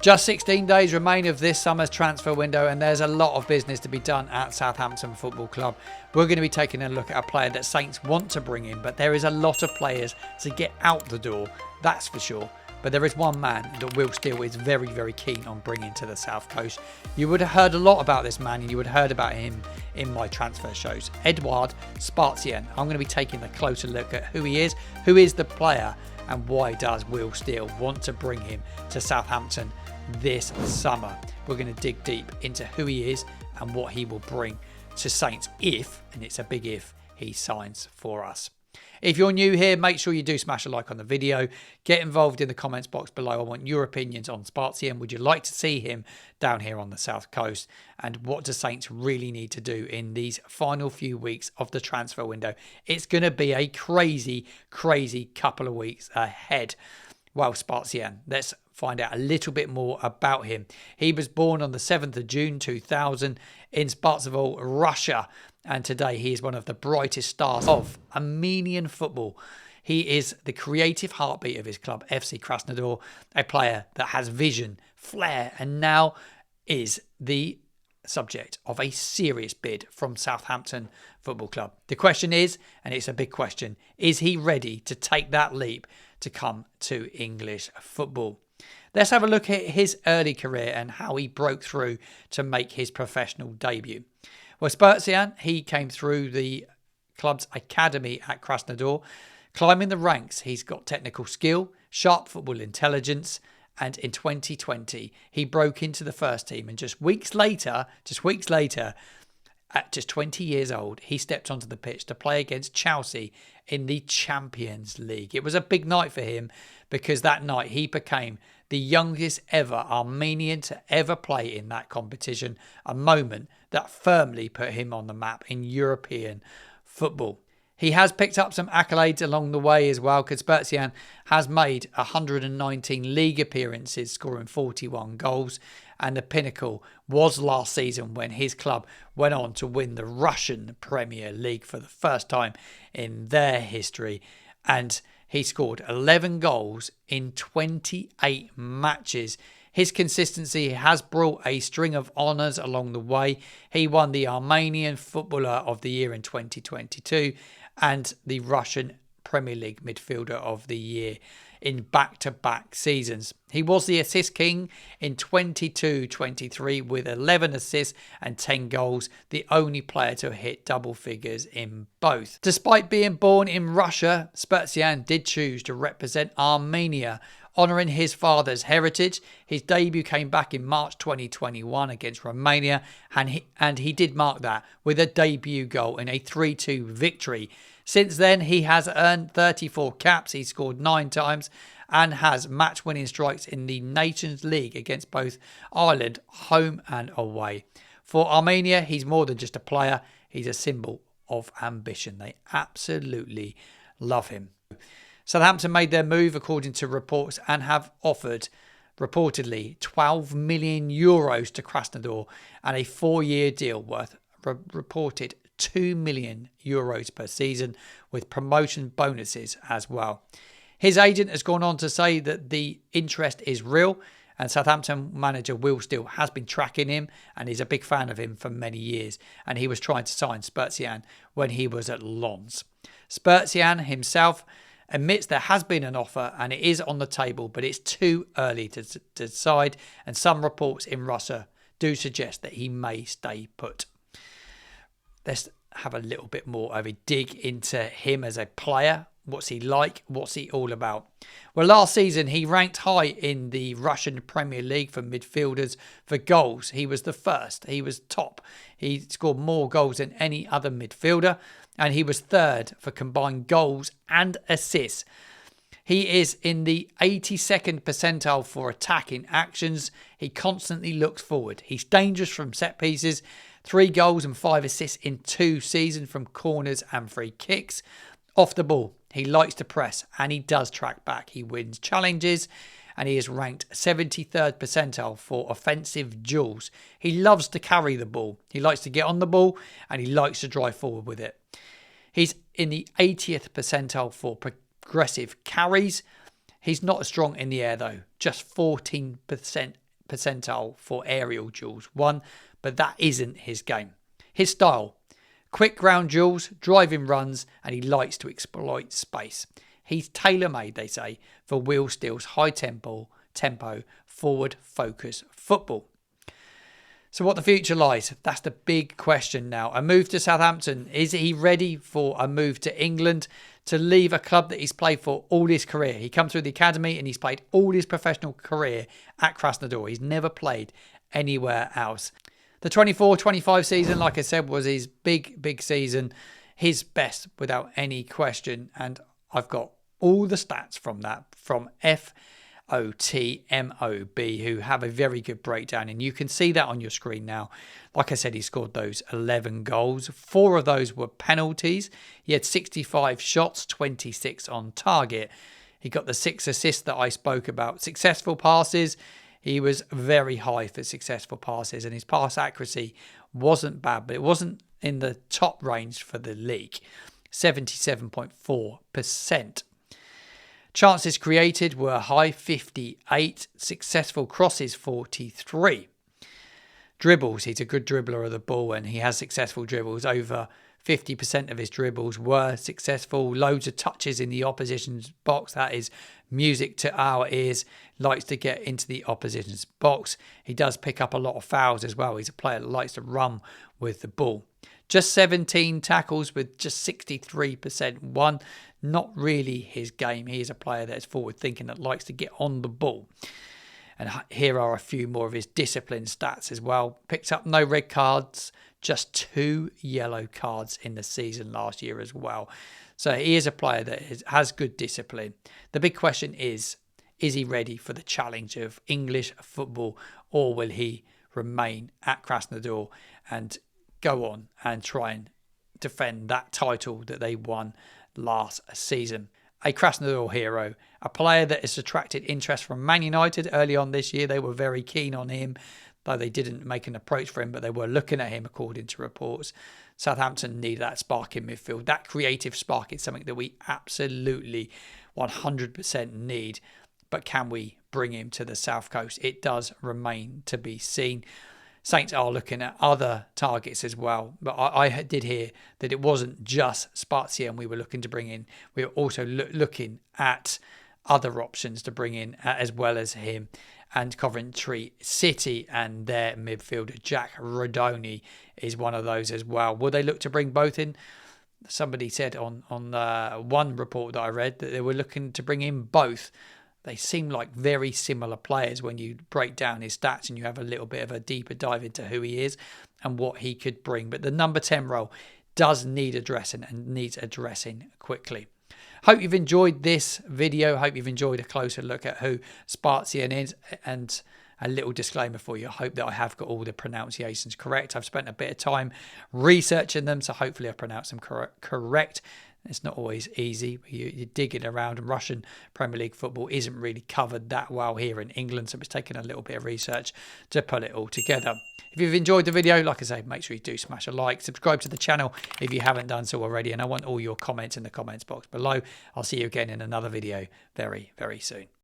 Just 16 days remain of this summer's transfer window, and there's a lot of business to be done at Southampton Football Club. We're going to be taking a look at a player that Saints want to bring in, but there is a lot of players to get out the door, that's for sure. But there is one man that Will Steele is very, very keen on bringing to the South Coast. You would have heard a lot about this man, and you would have heard about him in my transfer shows. Eduard Spertsyan. I'm going to be taking a closer look at who he is the player, and why does Will Steele want to bring him to Southampton this summer. We're going to dig deep into who he is and what he will bring to Saints if, and it's a big if, he signs for us. If you're new here, make sure you do smash a like on the video. Get involved in the comments box below. I want your opinions on Spertsyan. Would you like to see him down here on the South Coast? And what do Saints really need to do in these final few weeks of the transfer window? It's going to be a crazy, crazy couple of weeks ahead. Well, Spertsyan, let's find out a little bit more about him. He was born on the 7th of June 2000 in Spertsyan, Russia, and today he is one of the brightest stars of Armenian football. He is the creative heartbeat of his club, FC Krasnodar, a player that has vision, flair, and now is the subject of a serious bid from Southampton Football Club. The question is, and it's a big question, is he ready to take that leap to come to English football? Let's have a look at his early career and how he broke through to make his professional debut. Well, Spertsyan, he came through the club's academy at Krasnodar. Climbing the ranks, he's got technical skill, sharp football intelligence, and in 2020, he broke into the first team. And just weeks later, at just 20 years old, he stepped onto the pitch to play against Chelsea in the Champions League. It was a big night for him because that night he became the youngest ever Armenian to ever play in that competition, a moment that firmly put him on the map in European football. He has picked up some accolades along the way as well, because Spertsyan has made 119 league appearances, scoring 41 goals. And the pinnacle was last season when his club went on to win the Russian Premier League for the first time in their history. And he scored 11 goals in 28 matches. His consistency has brought a string of honours along the way. He won the Armenian Footballer of the Year in 2022 and the Russian Premier League Midfielder of the Year in back-to-back seasons. He was the assist king in 22-23 with 11 assists and 10 goals, the only player to hit double figures in both. Despite being born in Russia, Spertsyan did choose to represent Armenia, honouring his father's heritage. His debut came back in March 2021 against Romania, and he did mark that with a debut goal in a 3-2 victory. Since then, he has earned 34 caps, he scored 9 times, and has match-winning strikes in the Nations League against both Ireland, home and away. For Armenia, he's more than just a player, he's a symbol of ambition. They absolutely love him. Southampton made their move according to reports and have offered reportedly €12 million to Krasnodar and a 4-year deal worth reported €2 million per season with promotion bonuses as well. His agent has gone on to say that the interest is real, and Southampton manager Will Steele has been tracking him and is a big fan of him for many years, and he was trying to sign Spertsyan when he was at Lens. Spertsyan himself admits there has been an offer and it is on the table, but it's too early to decide, and some reports in Russia do suggest that he may stay put. Let's have a little bit more of a dig into him as a player. What's he like? What's he all about? Well, last season he ranked high in the Russian Premier League for midfielders for goals. He was the first. He was top. He scored more goals than any other midfielder, and he was third for combined goals and assists. He is in the 82nd percentile for attacking actions. He constantly looks forward. He's dangerous from set pieces. 3 goals and 5 assists in 2 seasons from corners and free kicks. Off the ball, he likes to press and he does track back. He wins challenges and he is ranked 73rd percentile for offensive duels. He loves to carry the ball. He likes to get on the ball and he likes to drive forward with it. He's in the 80th percentile for progressive carries. He's not as strong in the air though, just 14th percentile for aerial duels won, but that isn't his game. His style: quick ground duels, driving runs, and he likes to exploit space. He's tailor-made, they say, for Will Steele's high tempo, forward focus football. So what the future lies, that's the big question now. A move to Southampton. Is he ready for a move to England, to leave a club that he's played for all his career? He come through the academy and he's played all his professional career at Krasnodar. He's never played anywhere else. The 24-25 season, like I said, was his big season. His best without any question. And I've got all the stats from that from FOTMOB, who have a very good breakdown, and you can see that on your screen now. Like I said, he scored those 11 goals. 4 of those were penalties. He had 65 shots, 26 on target. He got the 6 assists that I spoke about. Successful passes, he was very high for successful passes, and his pass accuracy wasn't bad, but it wasn't in the top range for the league. 77.4%. Chances created were high, 58. Successful crosses, 43. Dribbles, he's a good dribbler of the ball, and he has successful dribbles. Over 50% of his dribbles were successful. Loads of touches in the opposition's box. That is music to our ears. Likes to get into the opposition's box. He does pick up a lot of fouls as well. He's a player that likes to run with the ball. Just 17 tackles with just 63% won. Not really his game. He is a player that is forward thinking, that likes to get on the ball. And here are a few more of his discipline stats as well. Picked up no red cards, just 2 yellow cards in the season last year as well. So he is a player that has good discipline. The big question is he ready for the challenge of English football, or will he remain at Krasnodar and go on and try and defend that title that they won last season? A Krasnodar hero, a player that has attracted interest from Man United early on this year. They were very keen on him, though they didn't make an approach for him, but they were looking at him according to reports. Southampton need that spark in midfield. That creative spark is something that we absolutely 100% need. But can we bring him to the South Coast? It does remain to be seen. Saints are looking at other targets as well. But I did hear that it wasn't just Spertsyan we were looking to bring in. We were also looking at other options to bring in as well as him. And Coventry City and their midfielder Jack Rodoni is one of those as well. Will they look to bring both in? Somebody said on one report that I read that they were looking to bring in both. They seem like very similar players when you break down his stats and you have a little bit of a deeper dive into who he is and what he could bring. But the number 10 role does need addressing, and needs addressing quickly. Hope you've enjoyed this video. Hope you've enjoyed a closer look at who Spertsyan is, and a little disclaimer for you. I hope that I have got all the pronunciations correct. I've spent a bit of time researching them, so hopefully I pronounce them correct. It's not always easy. You're digging around, and Russian Premier League football isn't really covered that well here in England, so it's taken a little bit of research to put it all together. If you've enjoyed the video, like I say, make sure you do smash a like. Subscribe to the channel if you haven't done so already, and I want all your comments in the comments box below. I'll see you again in another video very, very soon.